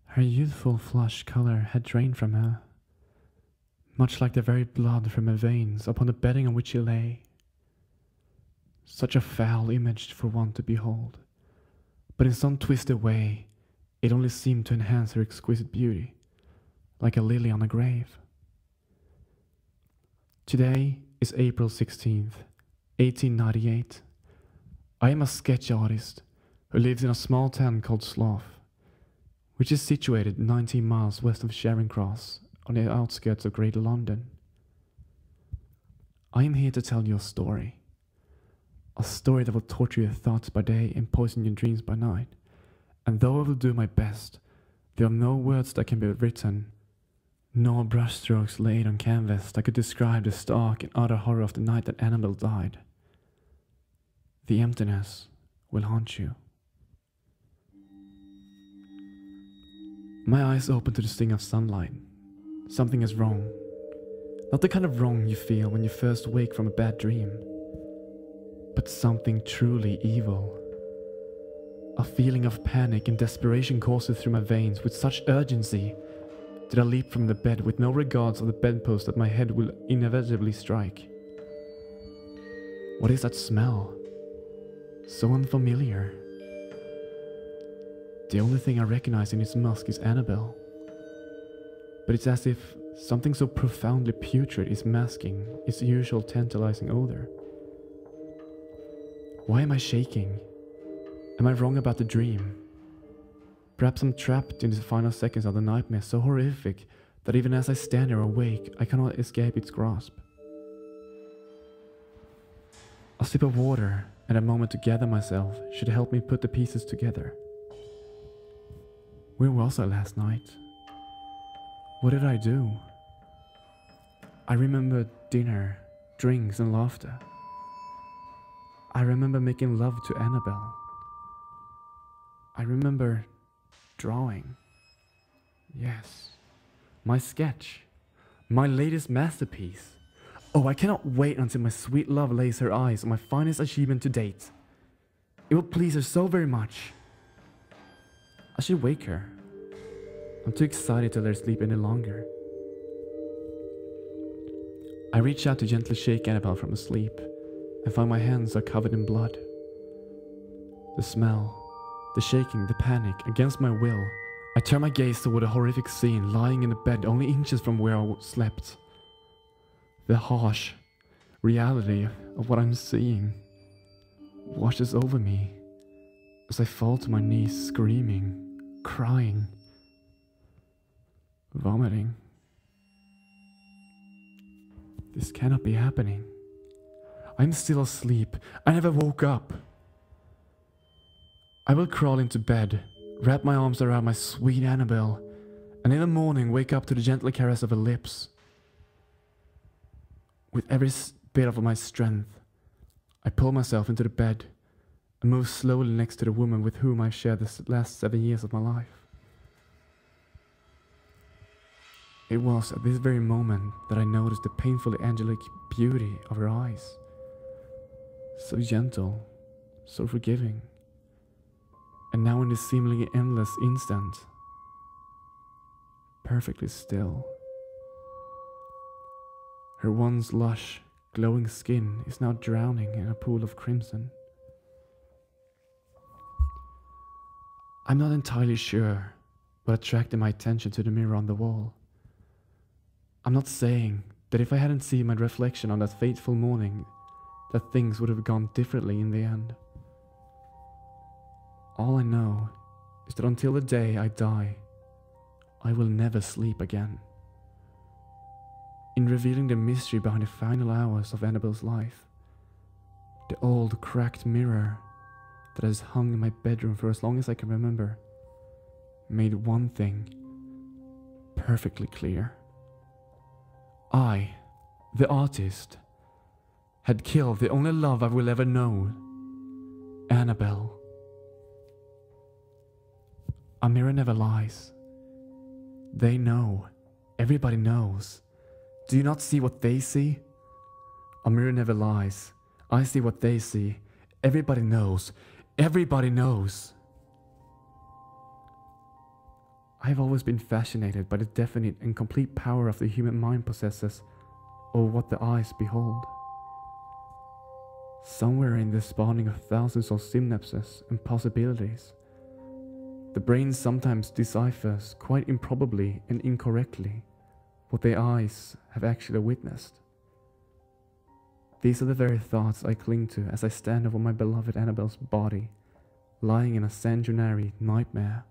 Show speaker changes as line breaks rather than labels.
Her youthful flush color had drained from her, much like the very blood from her veins upon the bedding on which she lay. Such a foul image for one to behold, but in some twisted way it only seemed to enhance her exquisite beauty, like a lily on a grave. Today is April 16th, 1898. I am a sketch artist who lives in a small town called Slough, which is situated 19 miles west of Charing Cross on the outskirts of Greater London. I am here to tell you a story that will torture your thoughts by day and poison your dreams by night. And though I will do my best, there are no words that can be written, nor brushstrokes laid on canvas that could describe the stark and utter horror of the night that Annabelle died. The emptiness will haunt you. My eyes open to the sting of sunlight. Something is wrong. Not the kind of wrong you feel when you first wake from a bad dream, but something truly evil. A feeling of panic and desperation courses through my veins with such urgency that I leap from the bed with no regards of the bedpost that my head will inevitably strike. What is that smell? So unfamiliar. The only thing I recognize in its musk is Annabelle. But it's as if something so profoundly putrid is masking its usual tantalizing odor. Why am I shaking? Am I wrong about the dream? Perhaps I'm trapped in the final seconds of the nightmare so horrific that even as I stand there awake, I cannot escape its grasp. A sip of water and a moment to gather myself should help me put the pieces together. Where was I last night? What did I do? I remember dinner, drinks and laughter. I remember making love to Annabelle. I remember drawing. Yes, my sketch. My latest masterpiece. Oh, I cannot wait until my sweet love lays her eyes on my finest achievement to date. It will please her so very much. I should wake her. I'm too excited to let her sleep any longer. I reach out to gently shake Annabelle from asleep and find my hands are covered in blood. The smell, the shaking, the panic, against my will, I turn my gaze toward a horrific scene lying in the bed only inches from where I slept. The harsh reality of what I'm seeing washes over me as I fall to my knees screaming, crying, vomiting. This cannot be happening. I'm still asleep. I never woke up. I will crawl into bed, wrap my arms around my sweet Annabelle, and in the morning wake up to the gentle caress of her lips. With every bit of my strength, I pull myself into the bed and move slowly next to the woman with whom I shared the last 7 years of my life. It was at this very moment that I noticed the painfully angelic beauty of her eyes. So gentle, so forgiving. And now in this seemingly endless instant, perfectly still. Her once lush, glowing skin is now drowning in a pool of crimson. I'm not entirely sure what attracted my attention to the mirror on the wall. I'm not saying that if I hadn't seen my reflection on that fateful morning, that things would have gone differently in the end. All I know is that until the day I die, I will never sleep again. In revealing the mystery behind the final hours of Annabelle's life, the old cracked mirror that has hung in my bedroom for as long as I can remember made one thing perfectly clear. I, the artist, had killed the only love I will ever know, Annabelle. A mirror never lies. They know. Everybody knows. Do you not see what they see? A mirror never lies. I see what they see. Everybody knows. Everybody knows. I have always been fascinated by the definite and complete power of the human mind possesses over what the eyes behold. Somewhere in the spawning of thousands of synapses and possibilities, the brain sometimes deciphers quite improbably and incorrectly what their eyes have actually witnessed. These are the very thoughts I cling to as I stand over my beloved Annabelle's body, lying in a sanguinary nightmare.